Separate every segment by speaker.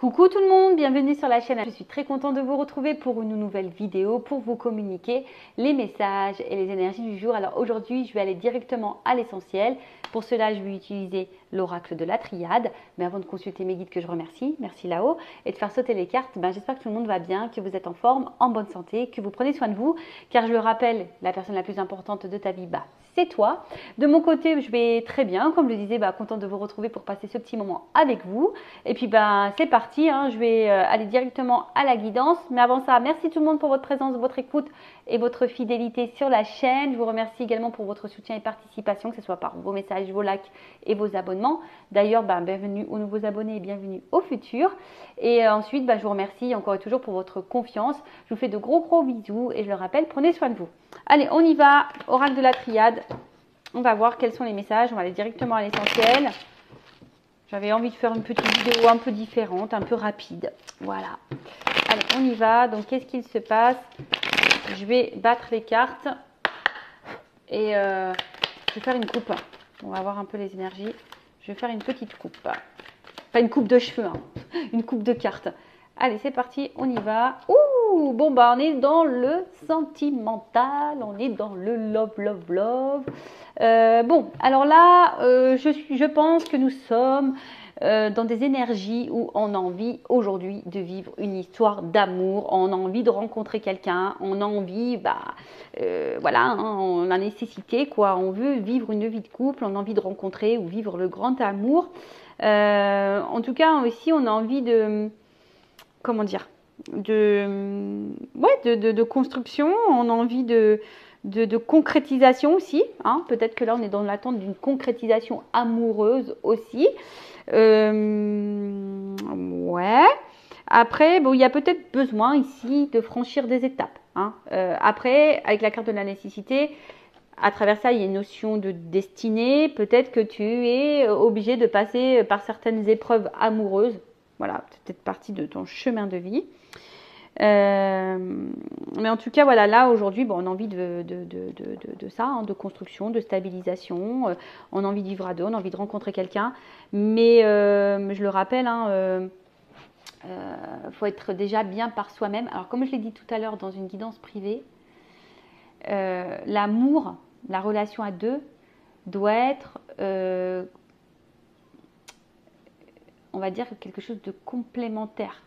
Speaker 1: Coucou tout le monde, bienvenue sur la chaîne. Je suis très contente de vous retrouver pour une nouvelle vidéo pour vous communiquer les messages et les énergies du jour. Alors aujourd'hui, je vais aller directement à l'essentiel. Pour cela, je vais utiliser l'oracle de la triade. Mais avant de consulter mes guides que je remercie, merci là-haut, et de faire sauter les cartes, j'espère que tout le monde va bien, que vous êtes en forme, en bonne santé, que vous prenez soin de vous. Car je le rappelle, la personne la plus importante de ta vie, c'est toi. De mon côté, je vais très bien. Comme je le disais, contente de vous retrouver pour passer ce petit moment avec vous. Et puis, c'est parti. Je vais aller directement à la guidance. Mais avant ça, merci tout le monde pour votre présence, votre écoute et votre fidélité sur la chaîne. Je vous remercie également pour votre soutien et participation, que ce soit par vos messages, vos likes et vos abonnements. D'ailleurs, bienvenue aux nouveaux abonnés et bienvenue aux futurs. Et ensuite, je vous remercie encore et toujours pour votre confiance. Je vous fais de gros bisous et je le rappelle, prenez soin de vous. Allez, on y va. Oracle de la triade. On va voir quels sont les messages. On va aller directement à l'essentiel. J'avais envie de faire une petite vidéo un peu différente, un peu rapide. Voilà. Allez, on y va. Donc, qu'est-ce qu'il se passe? Je vais battre les cartes. Et je vais faire une coupe. On va voir un peu les énergies. Je vais faire une petite coupe. Pas une coupe de cheveux, une coupe de cartes. Allez, c'est parti, on y va. Ouh, bon, on est dans le sentimental, on est dans le love. Bon, alors là, je pense que nous sommes dans des énergies où on a envie aujourd'hui de vivre une histoire d'amour, on a envie de rencontrer quelqu'un, on a envie, voilà, on a nécessité, quoi. On veut vivre une vie de couple, on a envie de rencontrer ou vivre le grand amour. En tout cas, aussi, on a envie de... Comment dire, de construction, on a envie de concrétisation aussi. Peut-être que là, on est dans l'attente d'une concrétisation amoureuse aussi. Ouais. Après, il y a peut-être besoin ici de franchir des étapes. Après, avec la carte de la nécessité, à travers ça, il y a une notion de destinée. Peut-être que tu es obligé de passer par certaines épreuves amoureuses. Voilà, c'est peut-être partie de ton chemin de vie. Mais en tout cas, voilà, là, aujourd'hui, on a envie de ça, de construction, de stabilisation. On a envie de vivre à deux, on a envie de rencontrer quelqu'un. Mais je le rappelle, faut être déjà bien par soi-même. Alors, comme je l'ai dit tout à l'heure dans une guidance privée, l'amour, la relation à deux doit être... on va dire quelque chose de complémentaire.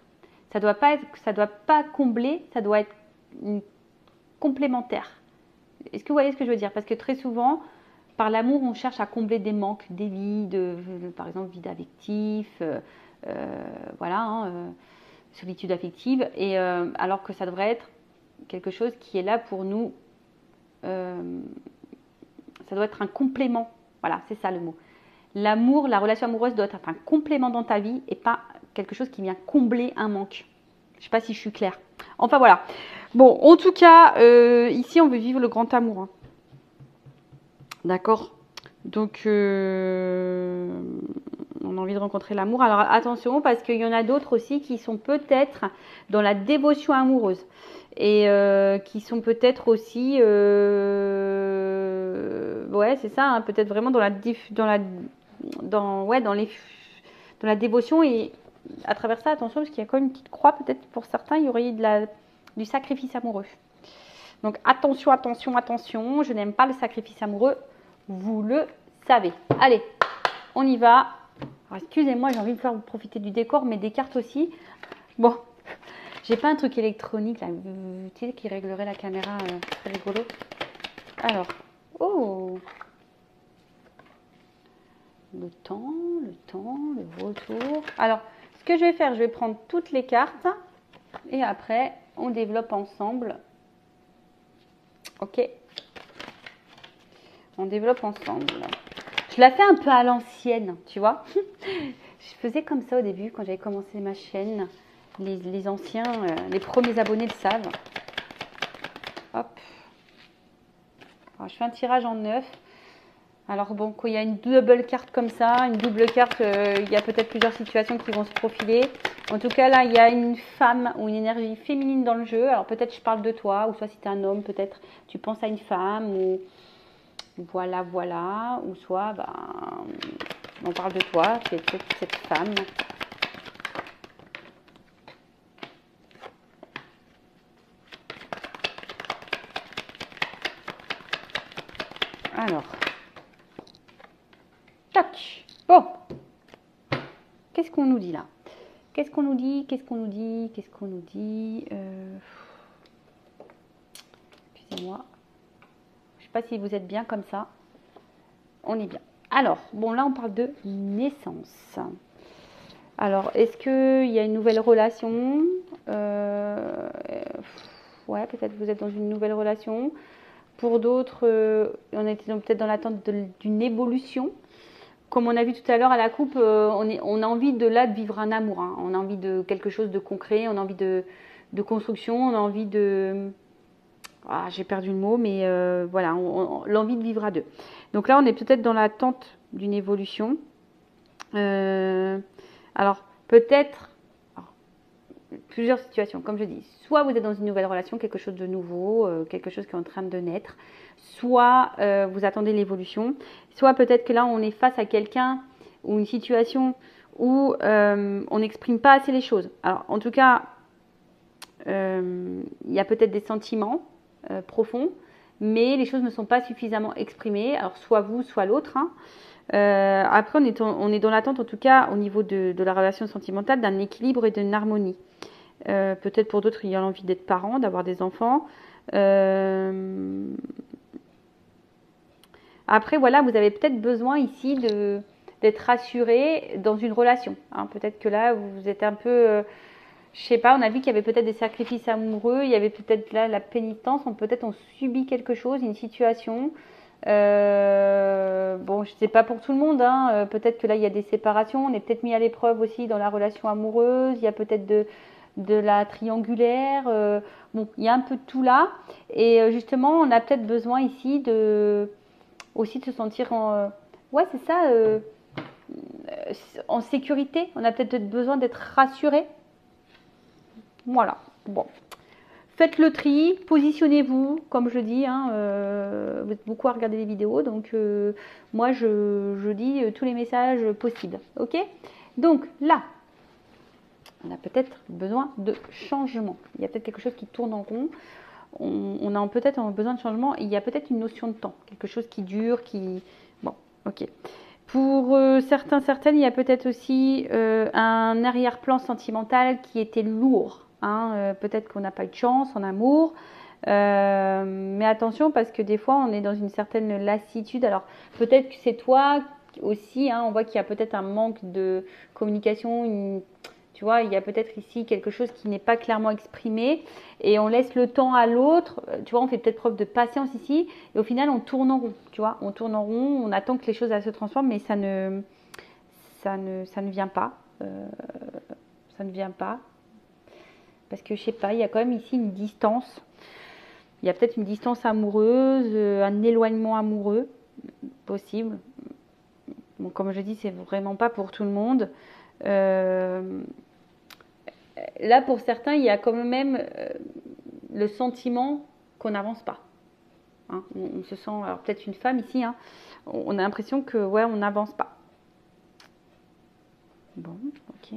Speaker 1: Ça doit pas combler, ça doit être complémentaire. Est-ce que vous voyez ce que je veux dire? Parce que très souvent, par l'amour, on cherche à combler des manques, des vides, par exemple vide affectif, voilà, solitude affective, et alors que ça devrait être quelque chose qui est là pour nous. Ça doit être un complément. Voilà, c'est ça le mot. L'amour, la relation amoureuse doit être un complément dans ta vie et pas quelque chose qui vient combler un manque. Je ne sais pas si je suis claire. Enfin voilà. Bon, en tout cas, ici on veut vivre le grand amour. D'accord? Donc, on a envie de rencontrer l'amour. Alors attention, parce qu'il y en a d'autres aussi qui sont peut-être dans la dévotion amoureuse. Et qui sont peut-être aussi... ouais, c'est ça, peut-être vraiment dans la dévotion, et à travers ça, attention, parce qu'il y a quand même une petite croix, peut-être pour certains, il y aurait du sacrifice amoureux. Donc attention, je n'aime pas le sacrifice amoureux, vous le savez. Allez, on y va. Excusez-moi, j'ai envie de faire profiter du décor, mais des cartes aussi. Bon, j'ai pas un truc électronique là, tu sais, qui réglerait la caméra, c'est rigolo. Alors, oh, le temps, le retour. Alors, ce que je vais faire, je vais prendre toutes les cartes et après, on développe ensemble. Ok. On développe ensemble. Je la fais un peu à l'ancienne, tu vois. Je faisais comme ça au début, quand j'avais commencé ma chaîne. Les anciens, les premiers abonnés le savent. Hop. Alors, je fais un tirage en 9. Alors bon, quand il y a une double carte comme ça, une double carte, il y a peut-être plusieurs situations qui vont se profiler. En tout cas, là, il y a une femme ou une énergie féminine dans le jeu. Alors peut-être je parle de toi, ou soit si tu es un homme, peut-être tu penses à une femme, ou voilà. Ou soit, on parle de toi, c'est cette femme. Alors, tac. Bon, qu'est-ce qu'on nous dit là? Qu'est-ce qu'on nous dit? Qu'est-ce qu'on nous dit? Qu'est-ce qu'on nous dit? Excusez-moi. Je ne sais pas si vous êtes bien comme ça. On est bien. Alors, bon, là, on parle de naissance. Alors, est-ce qu'il y a une nouvelle relation? Ouais, peut-être vous êtes dans une nouvelle relation. Pour d'autres, on est peut-être dans l'attente d'une évolution. Comme on a vu tout à l'heure à la coupe, on a envie de vivre un amour. Hein. On a envie de quelque chose de concret, on a envie de construction, on a envie de... Ah, j'ai perdu le mot, mais voilà, l'envie de vivre à deux. Donc là, on est peut-être dans l'attente d'une évolution. Alors, peut-être... Plusieurs situations, comme je dis. Soit vous êtes dans une nouvelle relation, quelque chose de nouveau, quelque chose qui est en train de naître. Soit vous attendez l'évolution. Soit peut-être que là, on est face à quelqu'un ou une situation où on n'exprime pas assez les choses. Alors, en tout cas, il y a peut-être des sentiments profonds, mais les choses ne sont pas suffisamment exprimées. Alors, soit vous, soit l'autre. Hein. Après, on est dans l'attente, en tout cas, au niveau de la relation sentimentale, d'un équilibre et d'une harmonie. Peut-être pour d'autres, il y a l'envie d'être parent, d'avoir des enfants. Après, voilà, vous avez peut-être besoin ici d'être rassuré dans une relation. Hein. Peut-être que là, vous êtes un peu... je sais pas, on a vu qu'il y avait peut-être des sacrifices amoureux, il y avait peut-être là la pénitence, peut-être on subit quelque chose, une situation. Bon, je sais pas pour tout le monde, hein. Peut-être que là il y a des séparations, on est peut-être mis à l'épreuve aussi dans la relation amoureuse, il y a peut-être de la triangulaire, bon, il y a un peu de tout là. Et justement, on a peut-être besoin ici aussi de se sentir ouais, c'est ça, en sécurité. On a peut-être besoin d'être rassuré. Voilà, bon. Faites le tri, positionnez-vous, comme je dis, hein, vous êtes beaucoup à regarder les vidéos, donc moi je dis tous les messages possibles, ok? Donc là, on a peut-être besoin de changement. Il y a peut-être quelque chose qui tourne en rond, on a peut-être besoin de changement, et il y a peut-être une notion de temps, quelque chose qui dure, qui... Bon, ok. Pour certaines, il y a peut-être aussi un arrière-plan sentimental qui était lourd. Hein, peut-être qu'on n'a pas eu de chance en amour, mais attention parce que des fois on est dans une certaine lassitude. Alors peut-être que c'est toi aussi, hein, on voit qu'il y a peut-être un manque de communication, tu vois, il y a peut-être ici quelque chose qui n'est pas clairement exprimé et on laisse le temps à l'autre, tu vois, on fait peut-être preuve de patience ici et au final on tourne en rond, tu vois, on tourne en rond, on attend que les choses se transforment mais ça ne vient pas, ça ne vient pas. Parce que je sais pas, il y a quand même ici une distance. Il y a peut-être une distance amoureuse, un éloignement amoureux possible. Bon, comme je dis, c'est vraiment pas pour tout le monde. Là, pour certains, il y a quand même le sentiment qu'on n'avance pas. Hein, on se sent, alors peut-être une femme ici, hein, on a l'impression que ouais, on n'avance pas. Bon, ok.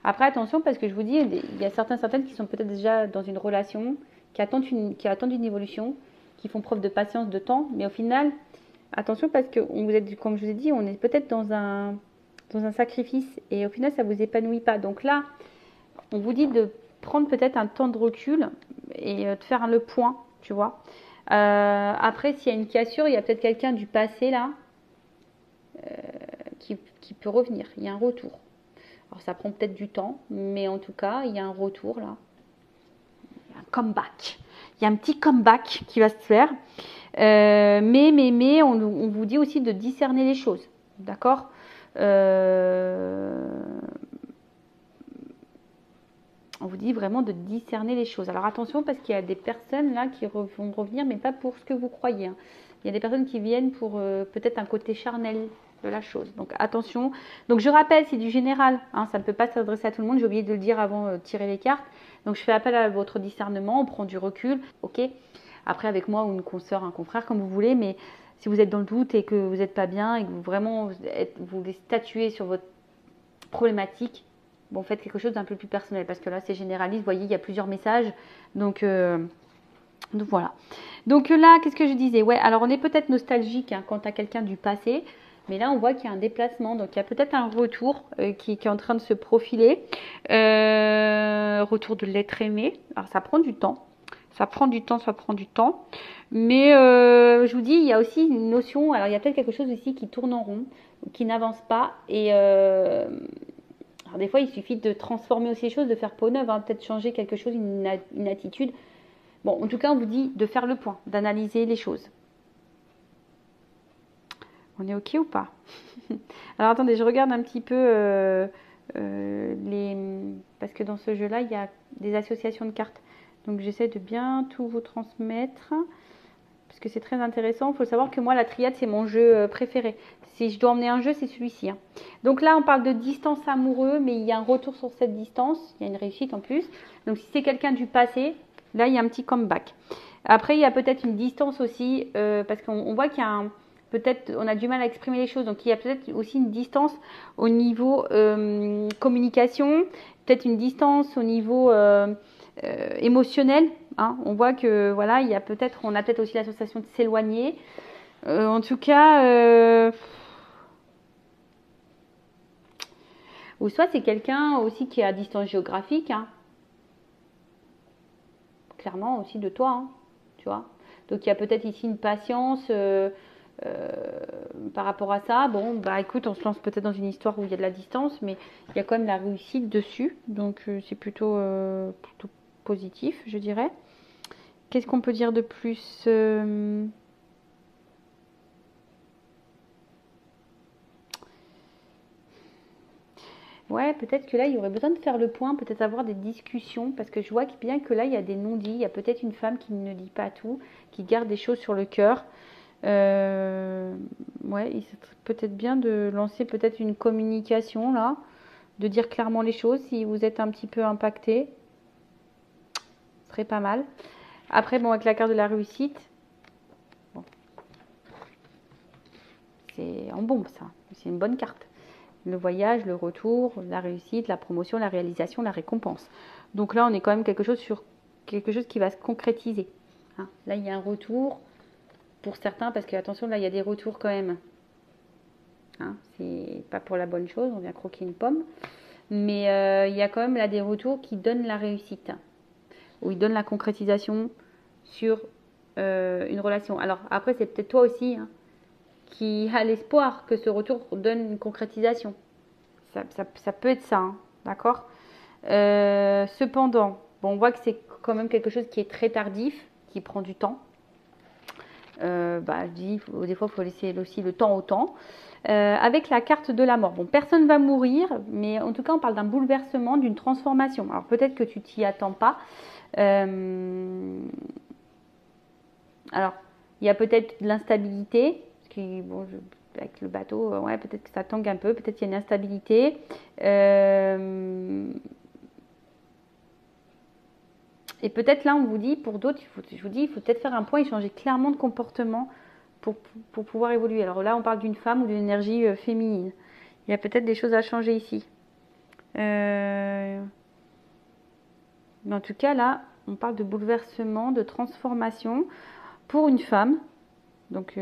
Speaker 1: Après, attention, parce que je vous dis, il y a certaines qui sont peut-être déjà dans une relation, qui attendent une évolution, qui font preuve de patience, de temps, mais au final, attention, parce que comme je vous ai dit, on est peut-être dans un sacrifice, et au final, ça ne vous épanouit pas. Donc là, on vous dit de prendre peut-être un temps de recul et de faire le point, tu vois. Après, s'il y a une cassure, il y a peut-être quelqu'un du passé, là, qui peut revenir. Il y a un retour. Alors ça prend peut-être du temps, mais en tout cas, il y a un retour là. Il y a un comeback. Il y a un petit comeback qui va se faire. Mais on vous dit aussi de discerner les choses. D'accord, on vous dit vraiment de discerner les choses. Alors attention parce qu'il y a des personnes là qui vont revenir, mais pas pour ce que vous croyez. Hein. Il y a des personnes qui viennent pour peut-être un côté charnel de la chose. Donc attention. Donc je rappelle, c'est du général. Hein, ça ne peut pas s'adresser à tout le monde. J'ai oublié de le dire avant de tirer les cartes. Donc je fais appel à votre discernement. On prend du recul. Ok. Après avec moi ou une consoeur, un confrère, comme vous voulez. Mais si vous êtes dans le doute et que vous n'êtes pas bien et que vous vraiment vous voulez statuer sur votre problématique, bon, faites quelque chose d'un peu plus personnel parce que là, c'est généraliste. Vous voyez, il y a plusieurs messages. Donc voilà. Donc là, qu'est-ce que je disais? Ouais, alors on est peut-être nostalgique hein, quant à quelqu'un du passé. Mais là, on voit qu'il y a un déplacement. Donc, il y a peut-être un retour qui est en train de se profiler. Retour de l'être aimé. Alors, ça prend du temps. Ça prend du temps, ça prend du temps. Mais je vous dis, il y a aussi une notion. Alors, il y a peut-être quelque chose ici qui tourne en rond, qui n'avance pas. Et alors, des fois, il suffit de transformer aussi les choses, de faire peau neuve, hein, peut-être changer quelque chose, une attitude. Bon, en tout cas, on vous dit de faire le point, d'analyser les choses. On est OK ou pas? Alors, attendez, je regarde un petit peu parce que dans ce jeu-là, il y a des associations de cartes. Donc, j'essaie de bien tout vous transmettre parce que c'est très intéressant. Il faut savoir que moi, la triade, c'est mon jeu préféré. Si je dois emmener un jeu, c'est celui-ci. Hein. Donc là, on parle de distance amoureuse, mais il y a un retour sur cette distance. Il y a une réussite en plus. Donc, si c'est quelqu'un du passé, là, il y a un petit comeback. Après, il y a peut-être une distance aussi parce qu'on voit qu'il y a un... Peut-être on a du mal à exprimer les choses, donc il y a peut-être aussi une distance au niveau communication, peut-être une distance au niveau émotionnel. Hein. On voit que voilà, il y a peut-être, on a peut-être aussi l'association de s'éloigner. En tout cas, ou soit c'est quelqu'un aussi qui est à distance géographique, hein. Clairement aussi de toi, hein, tu vois. Donc il y a peut-être ici une patience. Par rapport à ça, bon, bah écoute, on se lance peut-être dans une histoire où il y a de la distance, mais il y a quand même la réussite dessus, donc c'est plutôt positif, je dirais. Qu'est-ce qu'on peut dire de plus? Ouais, peut-être que là, il y aurait besoin de faire le point, peut-être avoir des discussions, parce que je vois bien que là, il y a des non-dits, il y a peut-être une femme qui ne dit pas tout, qui garde des choses sur le cœur. Ouais, il serait peut-être bien de lancer peut-être une communication là, de dire clairement les choses si vous êtes un petit peu impacté. Ce serait pas mal. Après, bon, avec la carte de la réussite, bon, c'est en bombe ça. C'est une bonne carte. Le voyage, le retour, la réussite, la promotion, la réalisation, la récompense. Donc là, on est quand même quelque chose sur quelque chose qui va se concrétiser. Hein. Là, il y a un retour pour certains, parce que attention, là, il y a des retours quand même. Hein, c'est pas pour la bonne chose, on vient croquer une pomme. Mais il y a quand même là des retours qui donnent la réussite, où ils donnent la concrétisation sur une relation. Alors après, c'est peut-être toi aussi hein, qui a l'espoir que ce retour donne une concrétisation. Ça peut être ça, hein, d'accord. Cependant, bon, on voit que c'est quand même quelque chose qui est très tardif, qui prend du temps. Je dis, des fois, il faut laisser aussi le temps au temps. Avec la carte de la mort. Bon, personne ne va mourir, mais en tout cas, on parle d'un bouleversement, d'une transformation. Alors, peut-être que tu t'y attends pas. Alors, il y a peut-être de l'instabilité. Bon, avec le bateau, ouais, peut-être que ça tangue un peu. Peut-être qu'il y a une instabilité. Et peut-être là, on vous dit, pour d'autres, je vous dis, il faut peut-être faire un point et changer clairement de comportement pour pouvoir évoluer. Alors là, on parle d'une femme ou d'une énergie féminine. Il y a peut-être des choses à changer ici. Mais en tout cas, là, on parle de bouleversement, de transformation pour une femme. Donc,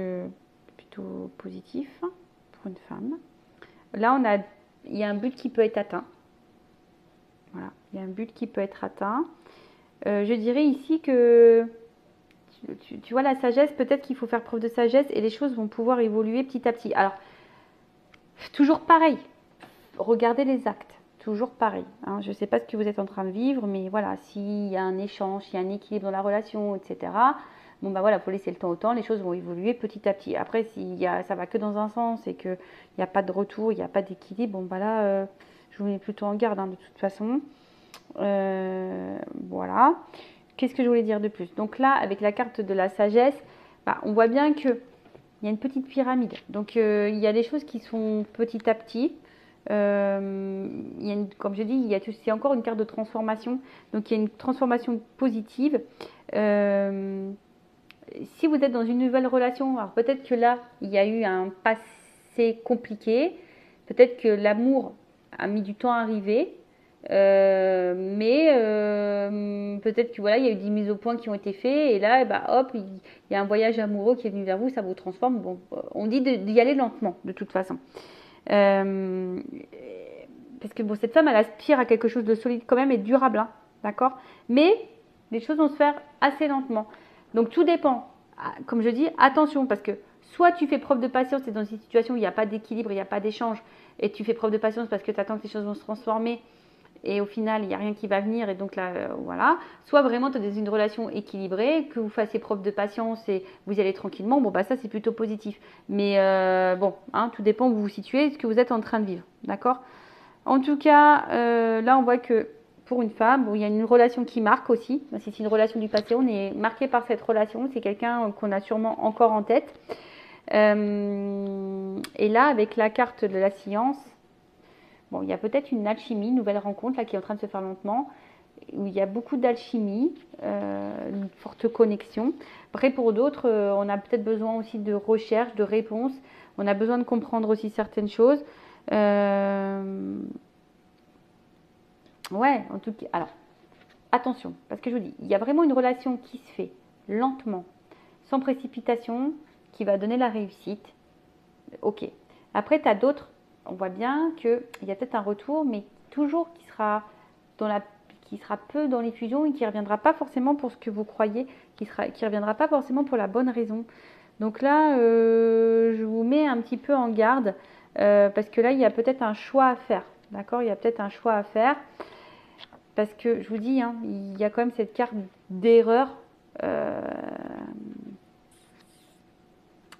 Speaker 1: plutôt positif pour une femme. Là, il y a un but qui peut être atteint. Voilà, il y a un but qui peut être atteint. Je dirais ici que tu vois la sagesse, peut-être qu'il faut faire preuve de sagesse et les choses vont pouvoir évoluer petit à petit. Alors, toujours pareil, regardez les actes, toujours pareil. Hein. Je ne sais pas ce que vous êtes en train de vivre, mais voilà, s'il y a un échange, s'il y a un équilibre dans la relation, etc., bon bah voilà, il faut laisser le temps au temps, les choses vont évoluer petit à petit. Après, ça va que dans un sens et qu'il n'y a pas de retour, il n'y a pas d'équilibre, bon bah là, je vous mets plutôt en garde hein, de toute façon. Voilà. Qu'est-ce que je voulais dire de plus? Donc là, avec la carte de la sagesse, bah, on voit bien qu'il y a une petite pyramide. Donc il y a des choses qui sont petit à petit. Comme je dis, c'est encore une carte de transformation. Donc il y a une transformation positive. Si vous êtes dans une nouvelle relation, alors peut-être que là, il y a eu un passé compliqué. Peut-être que l'amour a mis du temps à arriver. Peut-être que voilà, il y a eu des mises au point qui ont été faites et là, bah, hop, il y a un voyage amoureux qui est venu vers vous, ça vous transforme. Bon, on dit d'y aller lentement, de toute façon. Euh, parce que bon, cette femme, elle aspire à quelque chose de solide quand même et durable, hein, d'accord? Mais les choses vont se faire assez lentement. Donc tout dépend. Comme je dis, attention, parce que soit tu fais preuve de patience et dans une situation où il n'y a pas d'équilibre, il n'y a pas d'échange, et tu fais preuve de patience parce que tu attends que les choses vont se transformer, et au final, il n'y a rien qui va venir, et donc là, voilà. Soit vraiment, tu es dans une relation équilibrée, que vous fassiez preuve de patience et vous y allez tranquillement, bon, bah ça, c'est plutôt positif. Mais bon, hein, tout dépend où vous vous situez, ce que vous êtes en train de vivre, d'accord? En tout cas, là, on voit que pour une femme, bon, il y a une relation qui marque aussi. Si c'est une relation du passé, on est marqué par cette relation. C'est quelqu'un qu'on a sûrement encore en tête. Et là, avec la carte de la science, bon, il y a peut-être une alchimie, une nouvelle rencontre là, qui est en train de se faire lentement, où il y a beaucoup d'alchimie, une forte connexion. Après, pour d'autres, on a peut-être besoin aussi de recherche, de réponses. On a besoin de comprendre aussi certaines choses. Ouais, en tout cas, alors, attention, parce que je vous dis, il y a vraiment une relation qui se fait lentement, sans précipitation, qui va donner la réussite. Ok. Après, tu as d'autres, on voit bien qu'il y a peut-être un retour, mais toujours qui sera peu dans les fusions et qui ne reviendra pas forcément pour ce que vous croyez, qui ne reviendra pas forcément pour la bonne raison. Donc là, je vous mets un petit peu en garde, parce que là, il y a peut-être un choix à faire. D'accord? Il y a peut-être un choix à faire. Parce que je vous dis, hein, il y a quand même cette carte d'erreur. Là,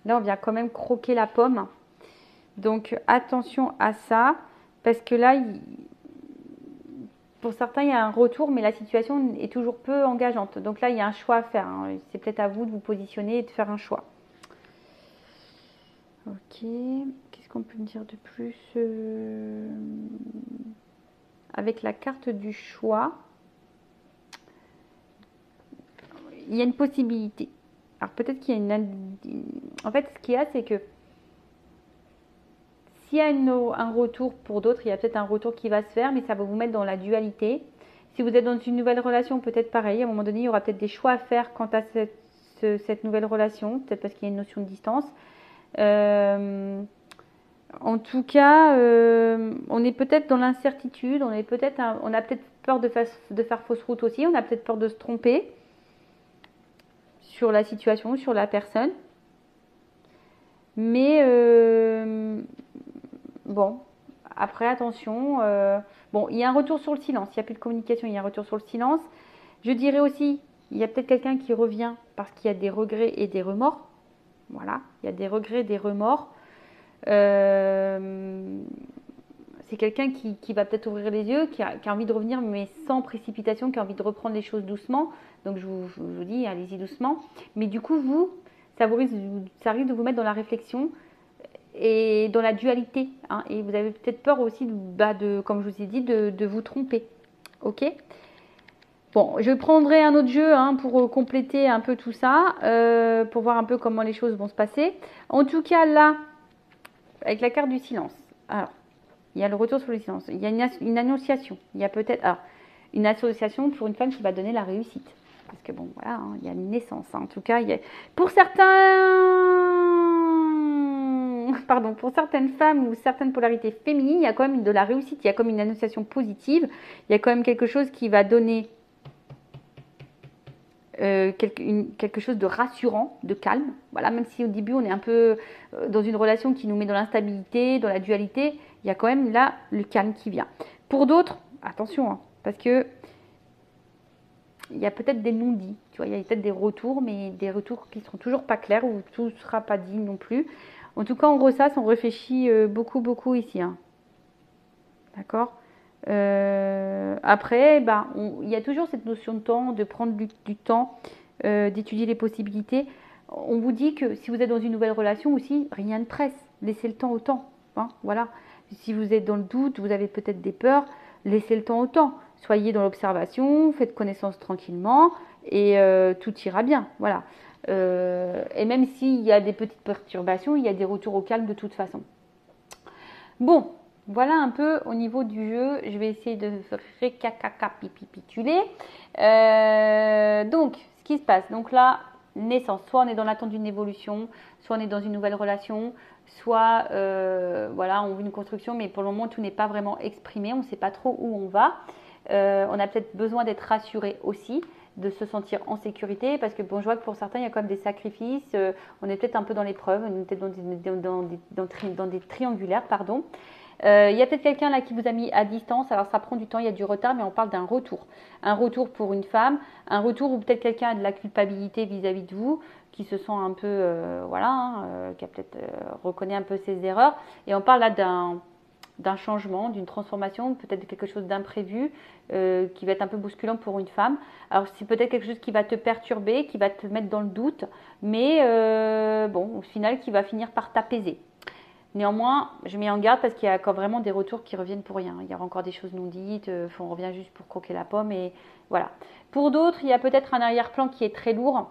Speaker 1: on vient quand même croquer la pomme. Donc attention à ça. Parce que là, pour certains, il y a un retour, mais la situation est toujours peu engageante. Donc là, il y a un choix à faire, hein. C'est peut-être à vous de vous positionner et de faire un choix. Ok. Qu'est-ce qu'on peut me dire de plus avec la carte du choix, il y a une possibilité. Alors peut-être qu'il y a une... En fait, ce qu'il y a, c'est que s'il y a un retour pour d'autres, il y a peut-être un retour qui va se faire, mais ça va vous mettre dans la dualité. Si vous êtes dans une nouvelle relation, peut-être pareil, à un moment donné, il y aura peut-être des choix à faire quant à cette nouvelle relation, peut-être parce qu'il y a une notion de distance. En tout cas, on est peut-être dans l'incertitude, on a peut-être peur de faire fausse route aussi, on a peut-être peur de se tromper sur la situation, sur la personne. Mais bon, après attention, bon, il y a un retour sur le silence, il n'y a plus de communication, il y a un retour sur le silence. Je dirais aussi, il y a peut-être quelqu'un qui revient parce qu'il y a des regrets et des remords. Voilà, il y a des regrets et des remords. C'est quelqu'un qui va peut-être ouvrir les yeux, qui a envie de revenir, mais sans précipitation, qui a envie de reprendre les choses doucement. Donc je vous dis, allez-y doucement. Mais du coup, ça risque de vous mettre dans la réflexion et dans la dualité. Hein, et vous avez peut-être peur aussi, comme je vous ai dit, de vous tromper. Ok ? Bon, je prendrai un autre jeu, hein, pour compléter un peu tout ça, pour voir un peu comment les choses vont se passer. En tout cas, là, avec la carte du silence. Alors, il y a le retour sur le silence. Il y a une annonciation. Il y a peut-être une association pour une femme qui va donner la réussite. Parce que bon, voilà, hein, il y a une naissance. Hein. En tout cas, pour certaines femmes ou certaines polarités féminines, il y a quand même de la réussite. Il y a comme une annonciation positive. Il y a quand même quelque chose qui va donner quelque chose de rassurant, de calme. Voilà, même si au début on est un peu dans une relation qui nous met dans l'instabilité, dans la dualité, il y a quand même là le calme qui vient. Pour d'autres, attention, hein, parce que il y a peut-être des non-dits, tu vois, il y a peut-être des retours, mais des retours qui ne seront toujours pas clairs ou tout ne sera pas dit non plus. En tout cas, on ressasse, on réfléchit beaucoup ici. Hein. D'accord. Après, il y a toujours cette notion de temps, de prendre du temps, d'étudier les possibilités. On vous dit que si vous êtes dans une nouvelle relation aussi, rien ne presse. Laissez le temps au temps. Hein, voilà. Si vous êtes dans le doute, vous avez peut-être des peurs, laissez le temps au temps. Soyez dans l'observation, faites connaissance tranquillement et tout ira bien. Voilà. Et même s'il y a des petites perturbations, il y a des retours au calme de toute façon. Bon. Voilà un peu au niveau du jeu. Je vais essayer de récapituler. Donc, ce qui se passe. Donc là, naissance. Soit on est dans l'attente d'une évolution, soit on est dans une nouvelle relation, soit voilà, on veut une construction, mais pour le moment, tout n'est pas vraiment exprimé. On ne sait pas trop où on va. On a peut-être besoin d'être rassuré aussi, de se sentir en sécurité, parce que bon, je vois que pour certains, il y a quand même des sacrifices. On est peut-être un peu dans l'épreuve, on est peut-être dans des triangulaires, pardon. Il y a peut-être quelqu'un là qui vous a mis à distance, alors ça prend du temps, il y a du retard, mais on parle d'un retour. Un retour pour une femme, un retour où peut-être quelqu'un a de la culpabilité vis-à-vis de vous, qui se sent un peu, voilà, qui a peut-être reconnaît un peu ses erreurs. Et on parle là d'un changement, d'une transformation, peut-être de quelque chose d'imprévu, qui va être un peu bousculant pour une femme. Alors c'est peut-être quelque chose qui va te perturber, qui va te mettre dans le doute, mais bon, au final, qui va finir par t'apaiser. Néanmoins, je mets en garde parce qu'il y a encore vraiment des retours qui reviennent pour rien. Il y aura encore des choses non dites, on revient juste pour croquer la pomme et voilà. Pour d'autres, il y a peut-être un arrière-plan qui est très lourd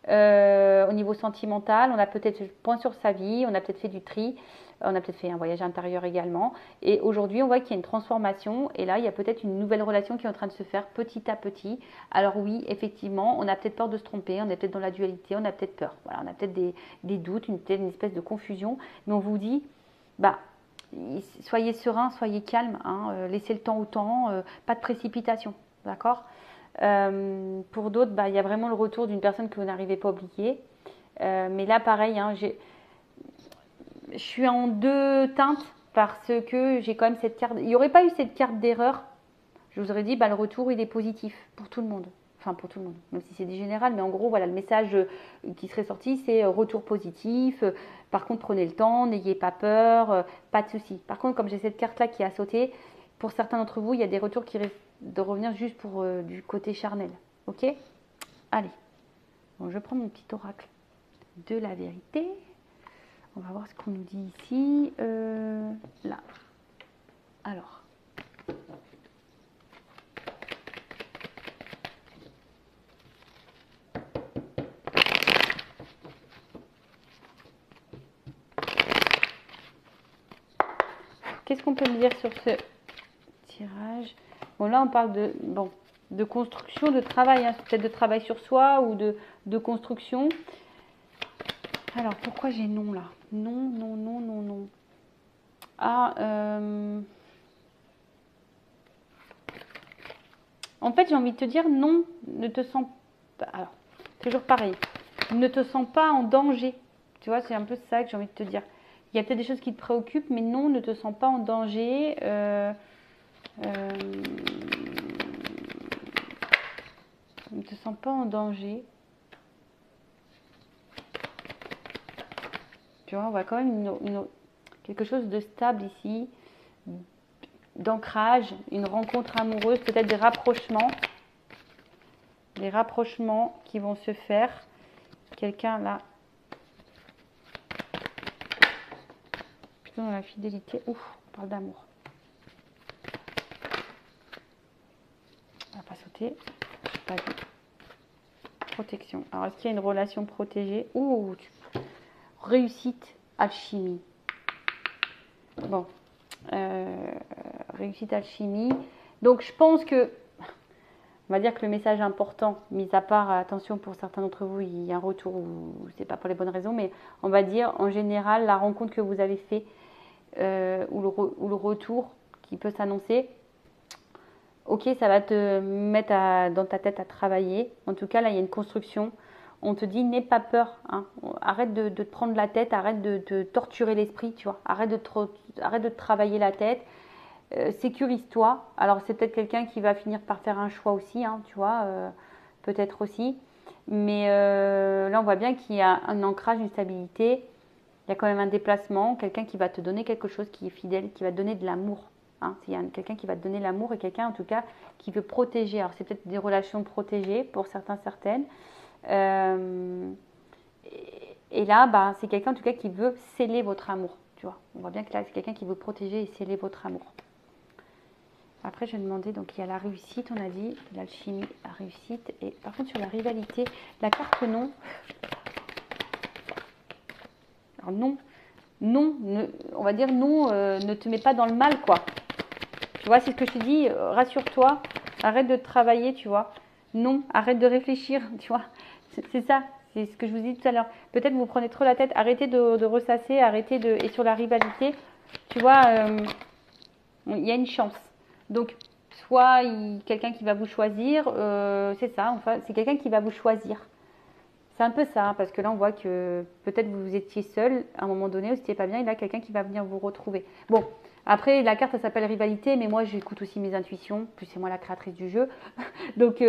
Speaker 1: au niveau sentimental. On a peut-être fait le point sur sa vie, on a peut-être fait du tri, on a peut-être fait un voyage intérieur également. Et aujourd'hui, on voit qu'il y a une transformation et là, il y a peut-être une nouvelle relation qui est en train de se faire petit à petit. Alors oui, effectivement, on a peut-être peur de se tromper, on est peut-être dans la dualité, on a peut-être peur. Voilà, on a peut-être des doutes, une espèce de confusion. Mais on vous dit, bah, soyez serein, soyez calme, hein, laissez le temps au temps, pas de précipitation, d'accord. Pour d'autres, bah, il y a vraiment le retour d'une personne que vous n'arrivez pas à oublier. Mais là, pareil, hein, je suis en deux teintes parce que j'ai quand même cette carte. Il n'y aurait pas eu cette carte d'erreur. Je vous aurais dit, bah, le retour, il est positif pour tout le monde. Enfin, pour tout le monde, même si c'est des générales. Mais en gros, voilà, le message qui serait sorti, c'est retour positif. Par contre, prenez le temps, n'ayez pas peur, pas de souci. Par contre, comme j'ai cette carte-là qui a sauté, pour certains d'entre vous, il y a des retours qui risquent de revenir juste pour du côté charnel. Ok? Allez. Bon, je prends mon petit oracle de la vérité. On va voir ce qu'on nous dit ici. Là. Alors. Qu'est-ce qu'on peut me dire sur ce tirage? Bon, là, on parle de construction, de travail. Hein. Peut-être de travail sur soi ou de construction. Alors, pourquoi j'ai non là? Non, non, non, non, non. Ah, en fait, j'ai envie de te dire non, ne te sens pas. Alors, toujours pareil. Ne te sens pas en danger. Tu vois, c'est un peu ça que j'ai envie de te dire. Il y a peut-être des choses qui te préoccupent, mais non, ne te sens pas en danger. Ne te sens pas en danger. Tu vois, on voit quand même quelque chose de stable ici, d'ancrage, une rencontre amoureuse, peut-être des rapprochements qui vont se faire. Quelqu'un là, plutôt dans la fidélité. Ouf, on parle d'amour. On va pas sauter. Je pas vu. Protection. Alors, est-ce qu'il y a une relation protégée? Ouh, réussite, alchimie. Bon, réussite, alchimie. Donc, je pense que, on va dire que le message important, mis à part, attention pour certains d'entre vous, il y a un retour où c'est pas pour les bonnes raisons, mais on va dire en général la rencontre que vous avez fait ou le retour qui peut s'annoncer. Ok, ça va te mettre dans ta tête à travailler. En tout cas, là, il y a une construction. On te dit, n'aie pas peur. Hein. Arrête de te prendre la tête, arrête de te torturer l'esprit, tu vois. Arrête de te travailler la tête. Sécurise-toi. Alors, c'est peut-être quelqu'un qui va finir par faire un choix aussi, hein, tu vois. Peut-être aussi. Mais là, on voit bien qu'il y a un ancrage, une stabilité. Il y a quand même un déplacement. Quelqu'un qui va te donner quelque chose qui est fidèle, qui va te donner de l'amour. Hein, il y a quelqu'un qui va te donner l'amour et quelqu'un en tout cas qui veut protéger. Alors c'est peut-être des relations protégées pour certains, certaines. Et là, bah, c'est quelqu'un en tout cas qui veut sceller votre amour. Tu vois, on voit bien que là c'est quelqu'un qui veut protéger et sceller votre amour. Après, je vais demander, donc il y a la réussite, on a dit, l'alchimie, la réussite. Et par contre, sur la rivalité, la carte non. Alors non, non, on va dire non, ne te mets pas dans le mal, quoi. Tu vois, c'est ce que je te dis, rassure-toi, arrête de travailler, tu vois. Non, arrête de réfléchir, tu vois. C'est ça, c'est ce que je vous dis tout à l'heure. Peut-être vous prenez trop la tête, arrêtez de ressasser, arrêtez de... Et sur la rivalité, tu vois, il y a une chance. Donc, soit quelqu'un qui va vous choisir, c'est ça, enfin, c'est quelqu'un qui va vous choisir. C'est un peu ça, hein, parce que là, on voit que peut-être vous étiez seul à un moment donné, ou c'était pas bien, et là, quelqu'un qui va venir vous retrouver. Bon, après, la carte, ça s'appelle rivalité, mais moi, j'écoute aussi mes intuitions, plus c'est moi la créatrice du jeu. Donc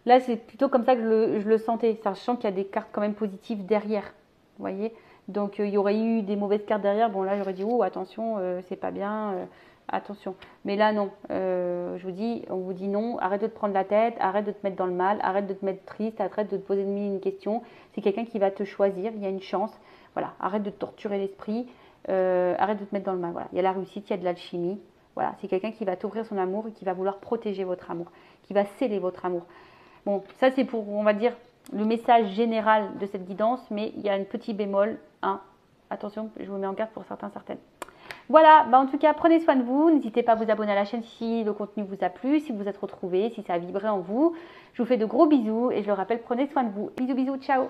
Speaker 1: là, c'est plutôt comme ça que je le sentais, sachant qu'il y a des cartes quand même positives derrière, vous voyez. Donc il y aurait eu des mauvaises cartes derrière, bon là, j'aurais dit, oh, attention, c'est pas bien, attention. Mais là, non, je vous dis, on vous dit non, arrête de te prendre la tête, arrête de te mettre dans le mal, arrête de te mettre triste, arrête de te poser mille une question. C'est quelqu'un qui va te choisir, il y a une chance. Voilà, arrête de te torturer l'esprit, arrête de te mettre dans le mal. Voilà, il y a la réussite, il y a de l'alchimie. Voilà, c'est quelqu'un qui va t'ouvrir son amour et qui va vouloir protéger votre amour, qui va sceller votre amour. Bon, ça c'est pour, on va dire, le message général de cette guidance, mais il y a un petit bémol, hein. Attention, je vous mets en garde pour certains, certaines. Voilà, bah en tout cas, prenez soin de vous. N'hésitez pas à vous abonner à la chaîne si le contenu vous a plu, si vous vous êtes retrouvés, si ça a vibré en vous. Je vous fais de gros bisous et je le rappelle, prenez soin de vous. Bisous, bisous, ciao.